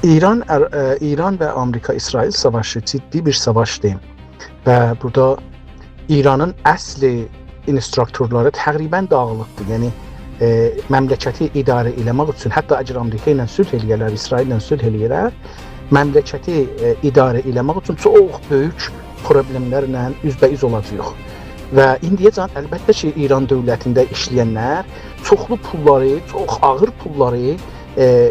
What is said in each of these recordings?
İran ve Amerika-İsrail savaşı ciddi bir savaşdı ve burada İranın əsli instruktorları təqribən dağılıbdır. Yəni məmləkəti idarə eləmək üçün, hətta əgər Amerika ilə sülh eləyərlər, İsrail ilə sülh eləyərlər, məmləkəti idarə eləmək üçün çox böyük problemlərlə üzbəüz olacağıq. Və indiyəcən əlbəttə ki, İran dövlətində işləyənlər çoxlu pulları, çox ağır pulları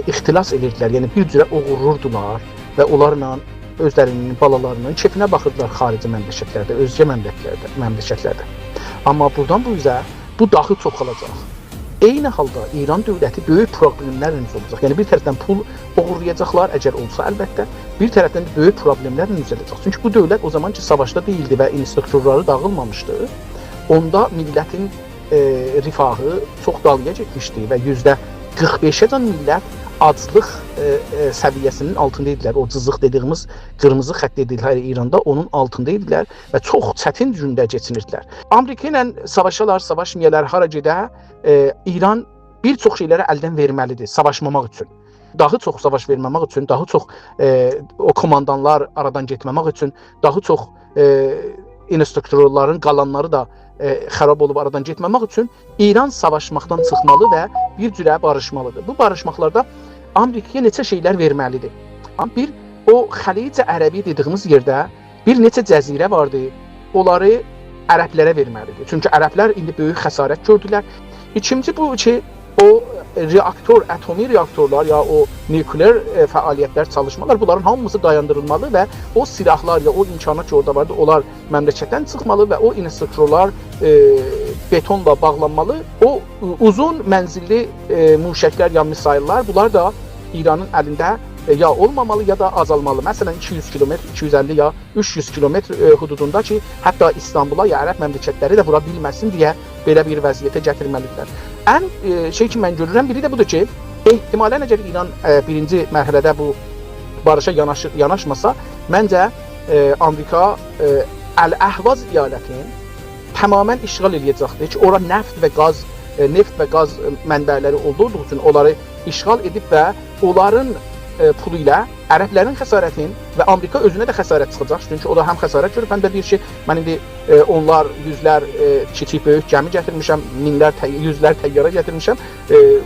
ixtilas edirdilər. Yəni bir cürə oğururdular və onlarla özlərinin, balalarının kefinə baxırdılar xarici məmləkətlərdə, özgə məmləkətlərdə. Amma buradan bu üzə bu daxil çoxalacaq. Eyni halda İran dövləti böyük problemlərlə olacaq. Yəni bir tərəfdən pul oğurlayacaqlar, əgər olsa əlbəttə, bir tərəfdən də böyük problemlərlə üzələcək. Çünki bu dövlət o zaman ki savaşda deyildi və instruktorları dağılmamışdı. Onda millətin rifahı çox dalğaya getmişdi və %45-əcən millət aclıq səviyyəsinin altında idilər. O cızıq dediyimiz qırmızı xətt dedikləri İranda onun altında idilər və çox çətin gündə keçinirdilər. Amerika ilə savaşalar, savaşmayalar hara gedə, İran bir çox şeyləri əldən verməlidir savaşmamaq üçün. Daha çox savaş verməmək üçün, daha çox o komandanlar aradan getməmək üçün, daha çox instruktorların qalanları da xarab olub aradan getməmək üçün İran savaşmaqdan çıxmalı və bir cürə barışmalıdır. Bu barışmaqlarda Amerikaya neçə şeylər verməlidir. Bir, o Xəlic Ərəbi dediyimiz yerdə bir neçə cəzirə vardı. Onları ərəblərə verməlidir. Çünki ərəblər indi böyük xəsarət gördülər. İkinci bu ki, o reaktor, atomi reaktorlar ya o nükleer fəaliyyətlər, çalışmalar, bunların hamısı dayandırılmalı və o silahlar ya o imkanat ki orada vardı, onlar məmləkətdən çıxmalı və o instruktorlar betonla bağlanmalı. O uzun mənzilli müşəklər ya misaillər, bunlar da İranın əlində ya olmamalı ya da azalmalı. Məsələn 200 kilometr, 250 ya 300 kilometr hududunda ki, hətta İstanbula ya ərəb məmləkətləri də vura bilməsin deyə belə bir vəziyyətə gətirməlidirlər. Ən şey ki mən görürəm, biri də budur ki, ehtimalən əgər İran birinci mərhələdə bu barışa yanaşmasa, məncə Amerika Əl-Əhvaz əyalətini tamamən işğal edəcəkdir ki, ora neft və qaz mənbələri olduğu üçün onları işğal edib və onların pulu ilə ərəblərin xəsarətin və Amerika özünə də xəsarət çıxacaq. Çünki o da həm xəsarət görüb, həm də bir şey, mən indi onlar yüzlər kiçik böyük gəmi gətirmişəm, yüzlər təyyarə gətirmişəm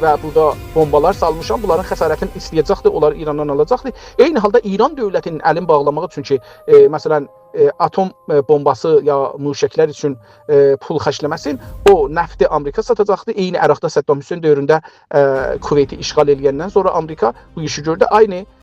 və burada bombalar salmışam. Bunların xəsarətini istəyəcəkdir, onlar İrandan alacaqdır. Eyni halda İran dövlətinin əlin bağlamağı üçün ki, məsələn atom bombası ya müşəklər üçün pul xərcləməsin, o nefti Amerika satacaqdı. Eyni Əraqda Saddam Hüseyn dövründə Kuveyti işğal edəndən sonra Amerika bu işi gördü. Aynı